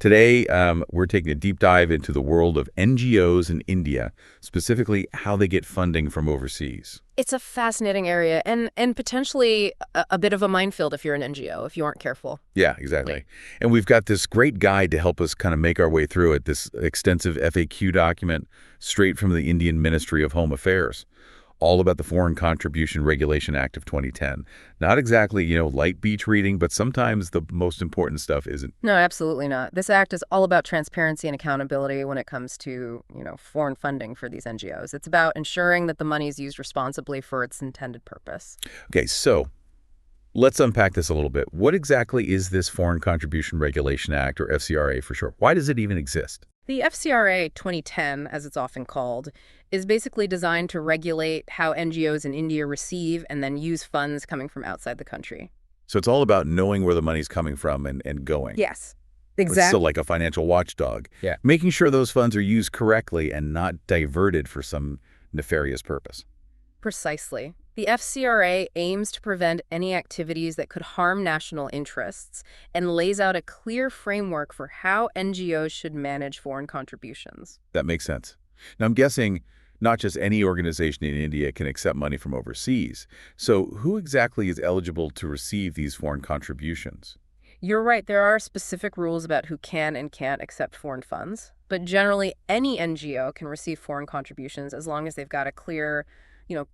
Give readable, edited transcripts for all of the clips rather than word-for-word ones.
Today, we're taking a deep dive into the world of NGOs in India, specifically how they get funding from overseas. It's a fascinating area and potentially a bit of a minefield if you're an NGO, if you aren't careful. Yeah, exactly. And we've got this great guide to help us kind of make our way through it, this extensive FAQ document straight from the Indian Ministry of Home Affairs, all about the Foreign Contribution Regulation Act of 2010. Not exactly, light beach reading, but sometimes the most important stuff isn't. No, absolutely not. This act is all about transparency and accountability when it comes to, foreign funding for these NGOs. It's about ensuring that the money is used responsibly for its intended purpose. Okay, so let's unpack this a little bit. What exactly is this Foreign Contribution Regulation Act, or FCRA for short? Why does it even exist? The FCRA 2010, as it's often called, is basically designed to regulate how NGOs in India receive and then use funds coming from outside the country. So it's all about knowing where the money's coming from and going. Yes, exactly. So like a financial watchdog. Yeah. Making sure those funds are used correctly and not diverted for some nefarious purpose. Precisely. The FCRA aims to prevent any activities that could harm national interests and lays out a clear framework for how NGOs should manage foreign contributions. That makes sense. Now, I'm guessing not just any organization in India can accept money from overseas. So who exactly is eligible to receive these foreign contributions? You're right, there are specific rules about who can and can't accept foreign funds, but generally any NGO can receive foreign contributions as long as they've got a clear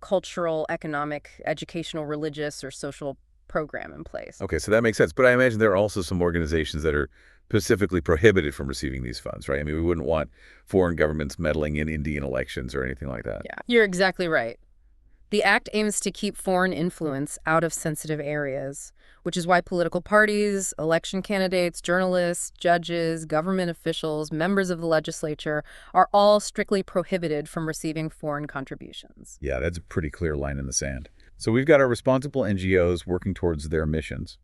cultural, economic, educational, religious, or social program in place. Okay, so that makes sense. But I imagine there are also some organizations that are specifically prohibited from receiving these funds, right? I mean, we wouldn't want foreign governments meddling in Indian elections or anything like that. Yeah, you're exactly right. The act aims to keep foreign influence out of sensitive areas, which is why political parties, election candidates, journalists, judges, government officials, members of the legislature are all strictly prohibited from receiving foreign contributions. Yeah, that's a pretty clear line in the sand. So we've got our responsible NGOs working towards their missions.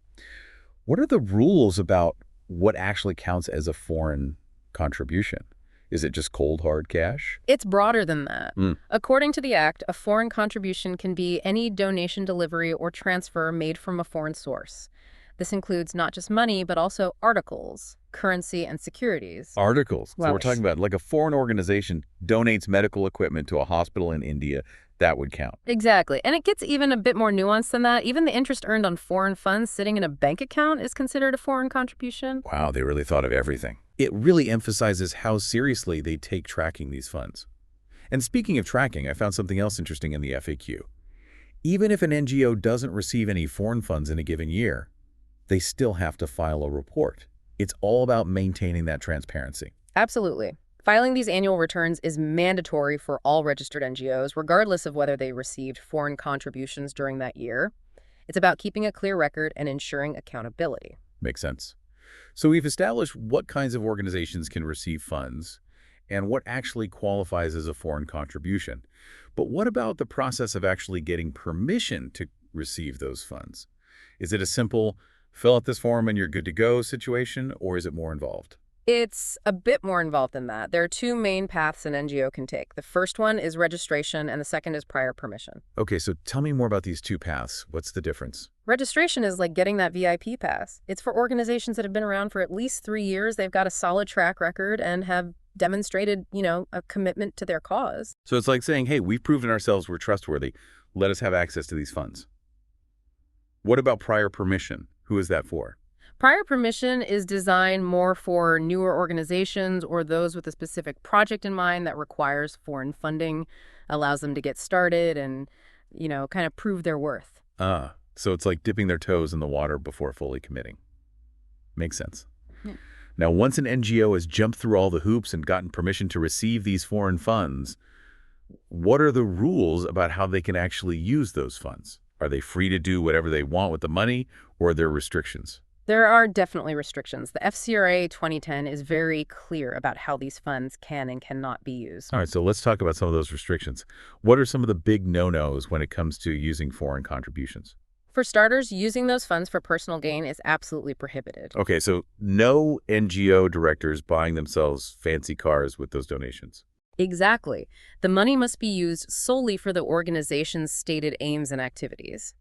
What are the rules about what actually counts as a foreign contribution? Is it just cold, hard cash? It's broader than that. According to the Act, a foreign contribution can be any donation, delivery, or transfer made from a foreign source. This includes not just money, but also articles, currency, and securities. Articles. Well, So we're talking about like a foreign organization donates medical equipment to a hospital in India. That would count. Exactly. And it gets even a bit more nuanced than that. Even the interest earned on foreign funds sitting in a bank account is considered a foreign contribution. Wow, they really thought of everything. It really emphasizes how seriously they take tracking these funds. And speaking of tracking, I found something else interesting in the FAQ. Even if an NGO doesn't receive any foreign funds in a given year, they still have to file a report. It's all about maintaining that transparency. Absolutely. Filing these annual returns is mandatory for all registered NGOs, regardless of whether they received foreign contributions during that year. It's about keeping a clear record and ensuring accountability. Makes sense. So we've established what kinds of organizations can receive funds and what actually qualifies as a foreign contribution. But what about the process of actually getting permission to receive those funds? Is it a simple fill out this form and you're good to go situation, or is it more involved? It's a bit more involved than that. There are two main paths an NGO can take. The first one is registration, and the second is prior permission. Okay, so tell me more about these two paths. What's the difference? Registration is like getting that VIP pass. It's for organizations that have been around for at least 3 years. They've got a solid track record and have demonstrated, a commitment to their cause. So it's like saying, hey, we've proven ourselves we're trustworthy. Let us have access to these funds. What about prior permission? Who is that for? Prior permission is designed more for newer organizations or those with a specific project in mind that requires foreign funding, allows them to get started and, kind of prove their worth. So it's like dipping their toes in the water before fully committing. Makes sense. Yeah. Now, once an NGO has jumped through all the hoops and gotten permission to receive these foreign funds, what are the rules about how they can actually use those funds? Are they free to do whatever they want with the money, or are there restrictions? There are definitely restrictions. The FCRA 2010 is very clear about how these funds can and cannot be used. All right, so let's talk about some of those restrictions. What are some of the big no-nos when it comes to using foreign contributions? For starters, using those funds for personal gain is absolutely prohibited. Okay, so no NGO directors buying themselves fancy cars with those donations. Exactly. The money must be used solely for the organization's stated aims and activities.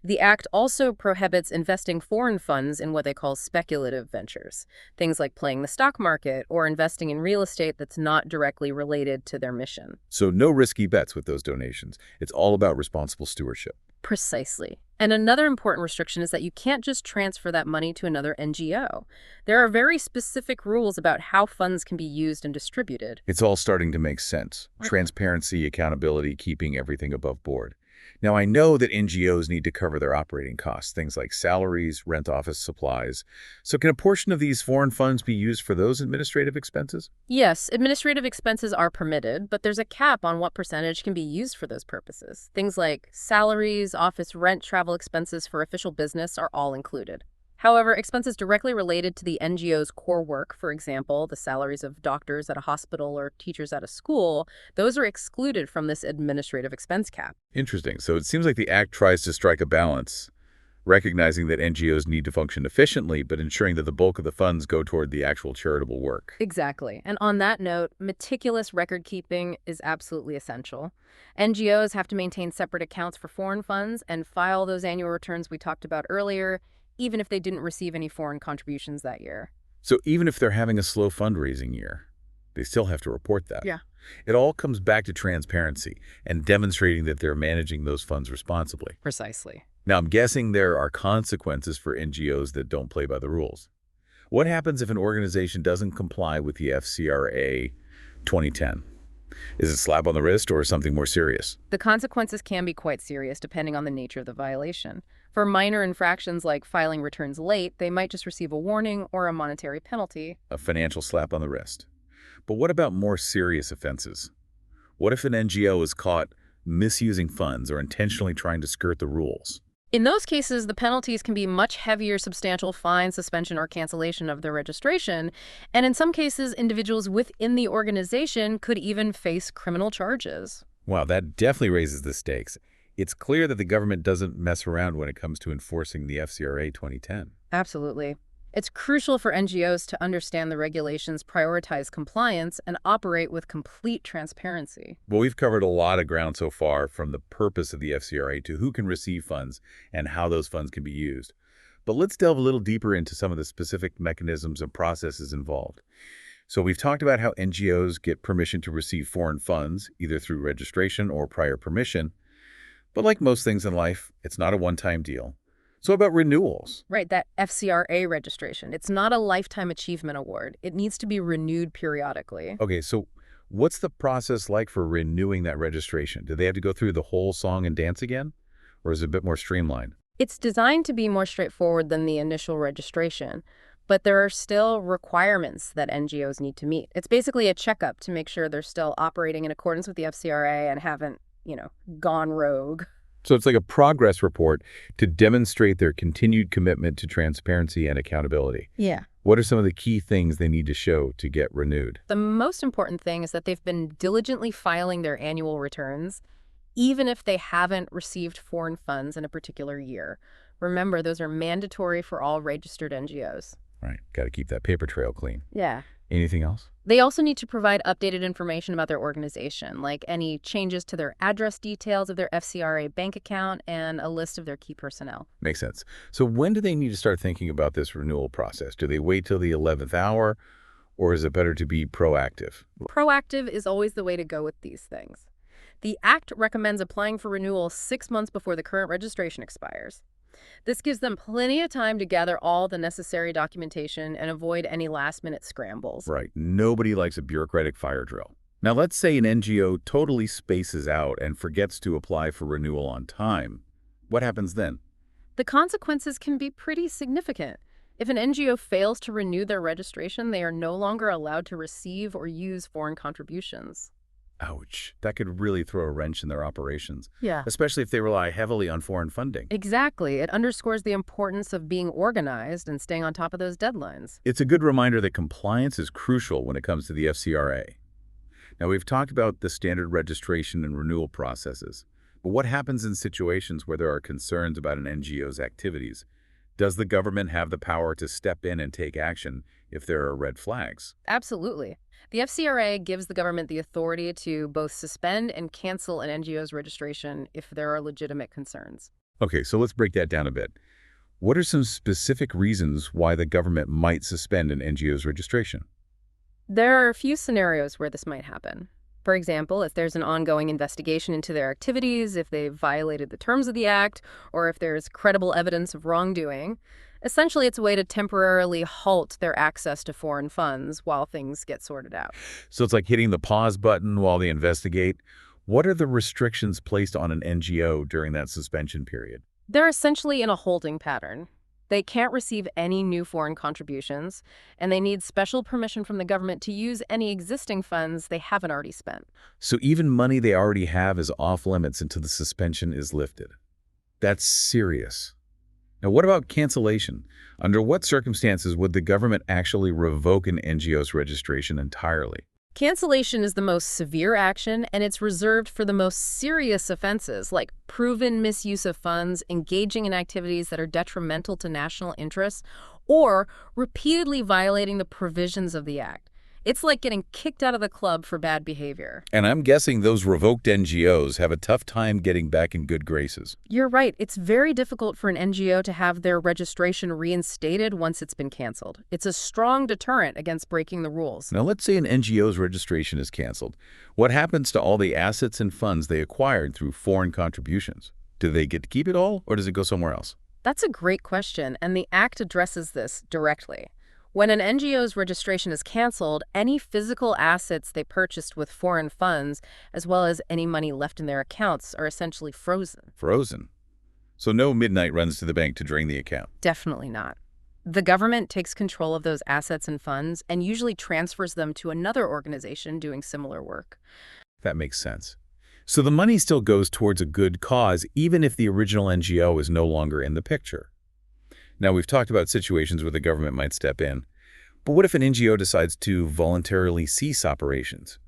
The Act also prohibits investing foreign funds in what they call speculative ventures, things like playing the stock market or investing in real estate that's not directly related to their mission. So no risky bets with those donations. It's all about responsible stewardship. Precisely. And another important restriction is that you can't just transfer that money to another NGO. There are very specific rules about how funds can be used and distributed. It's all starting to make sense. Transparency, accountability, keeping everything above board. Now, I know that NGOs need to cover their operating costs, things like salaries, rent office supplies. So can a portion of these foreign funds be used for those administrative expenses? Yes, administrative expenses are permitted, but there's a cap on what percentage can be used for those purposes. Things like salaries, office rent, travel expenses for official business are all included. However, expenses directly related to the NGO's core work, for example, the salaries of doctors at a hospital or teachers at a school, those are excluded from this administrative expense cap. Interesting. So it seems like the Act tries to strike a balance, recognizing that NGOs need to function efficiently, but ensuring that the bulk of the funds go toward the actual charitable work. Exactly. And on that note, meticulous record keeping is absolutely essential. NGOs have to maintain separate accounts for foreign funds and file those annual returns we talked about earlier, even if they didn't receive any foreign contributions that year. So even if they're having a slow fundraising year, they still have to report that. Yeah. It all comes back to transparency and demonstrating that they're managing those funds responsibly. Precisely. Now, I'm guessing there are consequences for NGOs that don't play by the rules. What happens if an organization doesn't comply with the FCRA 2010? Is it a slap on the wrist or something more serious? The consequences can be quite serious depending on the nature of the violation. For minor infractions like filing returns late, they might just receive a warning or a monetary penalty. A financial slap on the wrist. But what about more serious offenses? What if an NGO is caught misusing funds or intentionally trying to skirt the rules? In those cases, the penalties can be much heavier, substantial fine, suspension, or cancellation of their registration. And in some cases, individuals within the organization could even face criminal charges. Wow, that definitely raises the stakes. It's clear that the government doesn't mess around when it comes to enforcing the FCRA 2010. Absolutely. It's crucial for NGOs to understand the regulations, prioritize compliance, and operate with complete transparency. Well, we've covered a lot of ground so far, from the purpose of the FCRA to who can receive funds and how those funds can be used. But let's delve a little deeper into some of the specific mechanisms and processes involved. So we've talked about how NGOs get permission to receive foreign funds, either through registration or prior permission. But like most things in life, it's not a one-time deal. So about renewals? Right, that FCRA registration. It's not a lifetime achievement award. It needs to be renewed periodically. Okay, so what's the process like for renewing that registration? Do they have to go through the whole song and dance again? Or is it a bit more streamlined? It's designed to be more straightforward than the initial registration, but there are still requirements that NGOs need to meet. It's basically a checkup to make sure they're still operating in accordance with the FCRA and haven't, gone rogue. So it's like a progress report to demonstrate their continued commitment to transparency and accountability. Yeah. What are some of the key things they need to show to get renewed? The most important thing is that they've been diligently filing their annual returns, even if they haven't received foreign funds in a particular year. Remember, those are mandatory for all registered NGOs. Right. Got to keep that paper trail clean. Yeah. Anything else? They also need to provide updated information about their organization, like any changes to their address details of their FCRA bank account and a list of their key personnel. Makes sense. So when do they need to start thinking about this renewal process? Do they wait till the 11th hour, or is it better to be proactive? Proactive is always the way to go with these things. The Act recommends applying for renewal 6 months before the current registration expires. This gives them plenty of time to gather all the necessary documentation and avoid any last-minute scrambles. Right. Nobody likes a bureaucratic fire drill. Now, let's say an NGO totally spaces out and forgets to apply for renewal on time. What happens then? The consequences can be pretty significant. If an NGO fails to renew their registration, they are no longer allowed to receive or use foreign contributions. Ouch. That could really throw a wrench in their operations, Yeah. especially if they rely heavily on foreign funding. Exactly. It underscores the importance of being organized and staying on top of those deadlines. It's a good reminder that compliance is crucial when it comes to the FCRA. Now, we've talked about the standard registration and renewal processes, but what happens in situations where there are concerns about an NGO's activities? Does the government have the power to step in and take action if there are red flags? Absolutely. The FCRA gives the government the authority to both suspend and cancel an NGO's registration if there are legitimate concerns. Okay, so let's break that down a bit. What are some specific reasons why the government might suspend an NGO's registration? There are a few scenarios where this might happen. For example, if there's an ongoing investigation into their activities, if they've violated the terms of the act, or if there's credible evidence of wrongdoing. Essentially, it's a way to temporarily halt their access to foreign funds while things get sorted out. So it's like hitting the pause button while they investigate. What are the restrictions placed on an NGO during that suspension period? They're essentially in a holding pattern. They can't receive any new foreign contributions, and they need special permission from the government to use any existing funds they haven't already spent. So even money they already have is off limits until the suspension is lifted. That's serious. Now, what about cancellation? Under what circumstances would the government actually revoke an NGO's registration entirely? Cancellation is the most severe action, and it's reserved for the most serious offenses, like proven misuse of funds, engaging in activities that are detrimental to national interests, or repeatedly violating the provisions of the act. It's like getting kicked out of the club for bad behavior. And I'm guessing those revoked NGOs have a tough time getting back in good graces. You're right. It's very difficult for an NGO to have their registration reinstated once it's been canceled. It's a strong deterrent against breaking the rules. Now, let's say an NGO's registration is canceled. What happens to all the assets and funds they acquired through foreign contributions? Do they get to keep it all, or does it go somewhere else? That's a great question, and the Act addresses this directly. When an NGO's registration is canceled, any physical assets they purchased with foreign funds, as well as any money left in their accounts, are essentially frozen. Frozen. So no midnight runs to the bank to drain the account. Definitely not. The government takes control of those assets and funds and usually transfers them to another organization doing similar work. That makes sense. So the money still goes towards a good cause, even if the original NGO is no longer in the picture. Now, we've talked about situations where the government might step in. But what if an NGO decides to voluntarily cease operations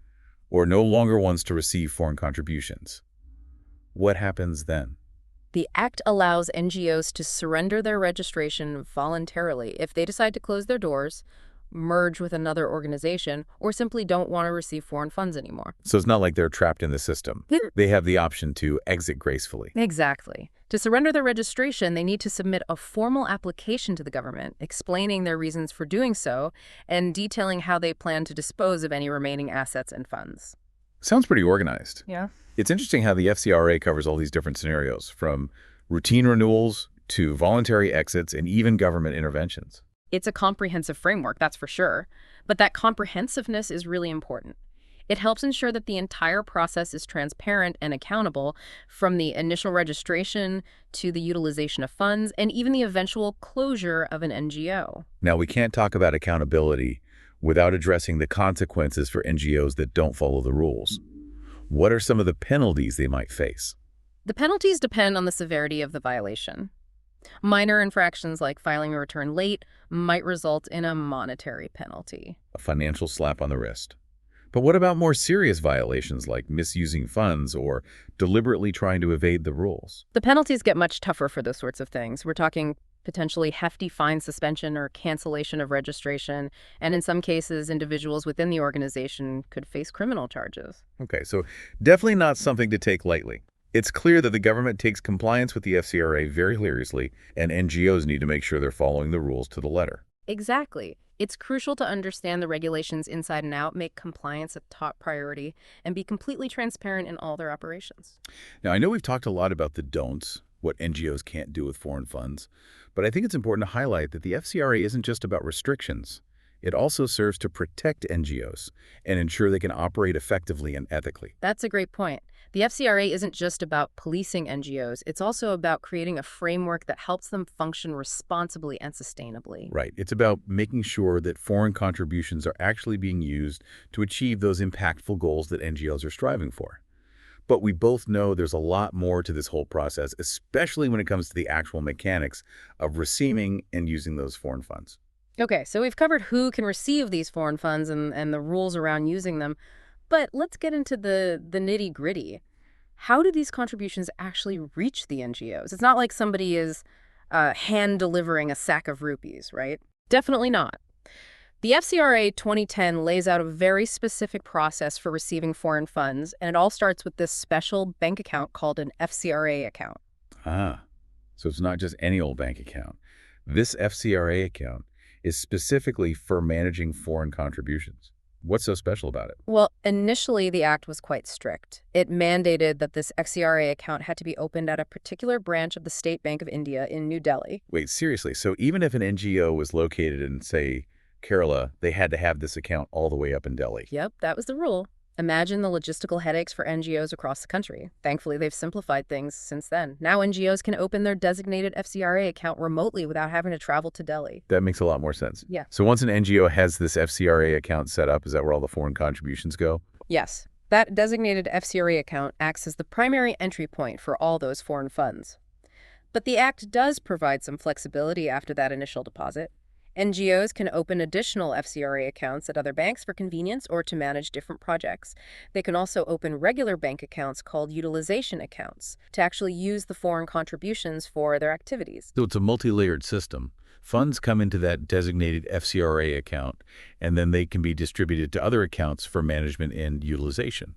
or no longer wants to receive foreign contributions? What happens then? The Act allows NGOs to surrender their registration voluntarily if they decide to close their doors, merge with another organization, or simply don't want to receive foreign funds anymore. So it's not like they're trapped in the system. They have the option to exit gracefully. Exactly. To surrender their registration, they need to submit a formal application to the government, explaining their reasons for doing so and detailing how they plan to dispose of any remaining assets and funds. Sounds pretty organized. Yeah. It's interesting how the FCRA covers all these different scenarios, from routine renewals to voluntary exits and even government interventions. It's a comprehensive framework, that's for sure. But that comprehensiveness is really important. It helps ensure that the entire process is transparent and accountable, from the initial registration to the utilization of funds and even the eventual closure of an NGO. Now, we can't talk about accountability without addressing the consequences for NGOs that don't follow the rules. What are some of the penalties they might face? The penalties depend on the severity of the violation. Minor infractions like filing a return late might result in a monetary penalty. A financial slap on the wrist. But what about more serious violations like misusing funds or deliberately trying to evade the rules? The penalties get much tougher for those sorts of things. We're talking potentially hefty fine suspension or cancellation of registration, and in some cases, individuals within the organization could face criminal charges. Okay, so definitely not something to take lightly. It's clear that the government takes compliance with the FCRA very seriously, and NGOs need to make sure they're following the rules to the letter. Exactly. It's crucial to understand the regulations inside and out, make compliance a top priority, and be completely transparent in all their operations. Now, I know we've talked a lot about the don'ts, what NGOs can't do with foreign funds, but I think it's important to highlight that the FCRA isn't just about restrictions. It also serves to protect NGOs and ensure they can operate effectively and ethically. That's a great point. The FCRA isn't just about policing NGOs. It's also about creating a framework that helps them function responsibly and sustainably. Right. It's about making sure that foreign contributions are actually being used to achieve those impactful goals that NGOs are striving for. But we both know there's a lot more to this whole process, especially when it comes to the actual mechanics of receiving and using those foreign funds. Okay, so we've covered who can receive these foreign funds and the rules around using them. But let's get into the nitty-gritty. How do these contributions actually reach the NGOs? It's not like somebody is hand-delivering a sack of rupees, right? Definitely not. The FCRA 2010 lays out a very specific process for receiving foreign funds, and it all starts with this special bank account called an FCRA account. Ah, So it's not just any old bank account. This FCRA account is specifically for managing foreign contributions. What's so special about it? Well, initially, the act was quite strict. It mandated that this FCRA account had to be opened at a particular branch of the State Bank of India in New Delhi. Wait, seriously? So even if an NGO was located in, say, Kerala, they had to have this account all the way up in Delhi? Yep, that was the rule. Imagine the logistical headaches for NGOs across the country. Thankfully, they've simplified things since then. Now NGOs can open their designated FCRA account remotely without having to travel to Delhi. That makes a lot more sense. Yeah. So once an NGO has this FCRA account set up, is that where all the foreign contributions go? Yes. That designated FCRA account acts as the primary entry point for all those foreign funds. But the Act does provide some flexibility after that initial deposit. NGOs can open additional FCRA accounts at other banks for convenience or to manage different projects. They can also open regular bank accounts called utilization accounts to actually use the foreign contributions for their activities. So it's a multi-layered system. Funds come into that designated FCRA account, and then they can be distributed to other accounts for management and utilization.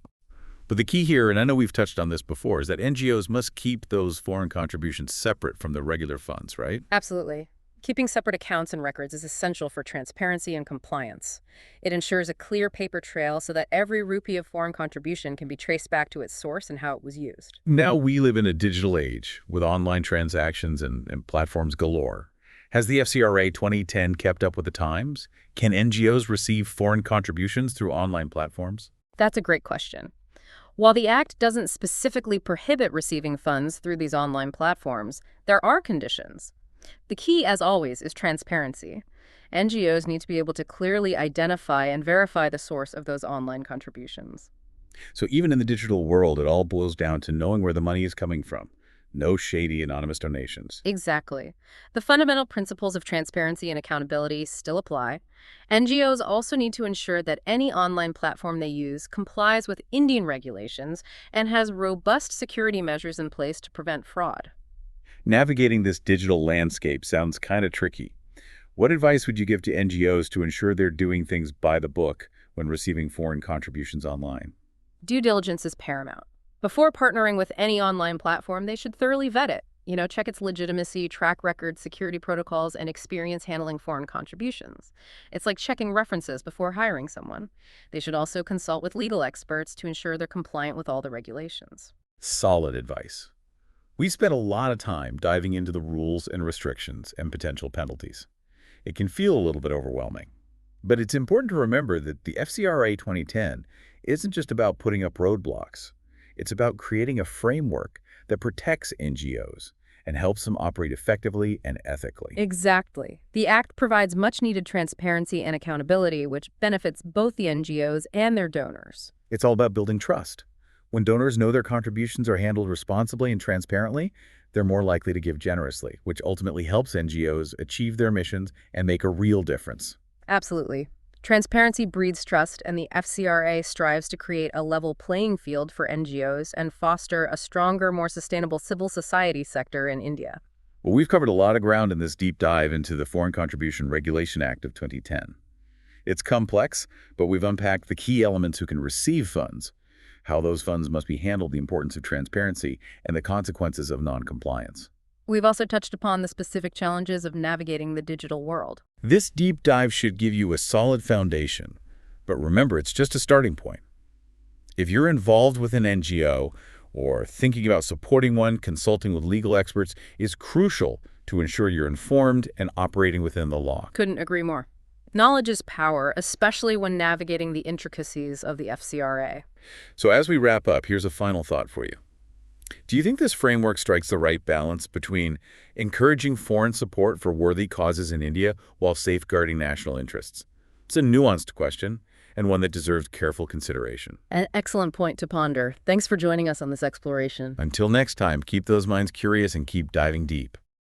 But the key here, and I know we've touched on this before, is that NGOs must keep those foreign contributions separate from the regular funds, right? Absolutely. Keeping separate accounts and records is essential for transparency and compliance. It ensures a clear paper trail so that every rupee of foreign contribution can be traced back to its source and how it was used. Now we live in a digital age with online transactions and platforms galore. Has the FCRA 2010 kept up with the times? Can NGOs receive foreign contributions through online platforms? That's a great question. While the Act doesn't specifically prohibit receiving funds through these online platforms, there are conditions. The key, as always, is transparency. NGOs need to be able to clearly identify and verify the source of those online contributions. So even in the digital world, it all boils down to knowing where the money is coming from. No shady anonymous donations. Exactly. The fundamental principles of transparency and accountability still apply. NGOs also need to ensure that any online platform they use complies with Indian regulations and has robust security measures in place to prevent fraud. Navigating this digital landscape sounds kind of tricky. What advice would you give to NGOs to ensure they're doing things by the book when receiving foreign contributions online? Due diligence is paramount. Before partnering with any online platform, they should thoroughly vet it. Check its legitimacy, track record, security protocols, and experience handling foreign contributions. It's like checking references before hiring someone. They should also consult with legal experts to ensure they're compliant with all the regulations. Solid advice. We spent a lot of time diving into the rules and restrictions and potential penalties. It can feel a little bit overwhelming. But it's important to remember that the FCRA 2010 isn't just about putting up roadblocks. It's about creating a framework that protects NGOs and helps them operate effectively and ethically. Exactly. The Act provides much-needed transparency and accountability, which benefits both the NGOs and their donors. It's all about building trust. When donors know their contributions are handled responsibly and transparently, they're more likely to give generously, which ultimately helps NGOs achieve their missions and make a real difference. Absolutely. Transparency breeds trust, and the FCRA strives to create a level playing field for NGOs and foster a stronger, more sustainable civil society sector in India. Well, we've covered a lot of ground in this deep dive into the Foreign Contribution Regulation Act of 2010. It's complex, but we've unpacked the key elements who can receive funds, how those funds must be handled, the importance of transparency, and the consequences of noncompliance. We've also touched upon the specific challenges of navigating the digital world. This deep dive should give you a solid foundation, but remember, it's just a starting point. If you're involved with an NGO or thinking about supporting one, consulting with legal experts is crucial to ensure you're informed and operating within the law. Couldn't agree more. Knowledge is power, especially when navigating the intricacies of the FCRA. So as we wrap up, here's a final thought for you. Do you think this framework strikes the right balance between encouraging foreign support for worthy causes in India while safeguarding national interests? It's a nuanced question and one that deserves careful consideration. An excellent point to ponder. Thanks for joining us on this exploration. Until next time, keep those minds curious and keep diving deep.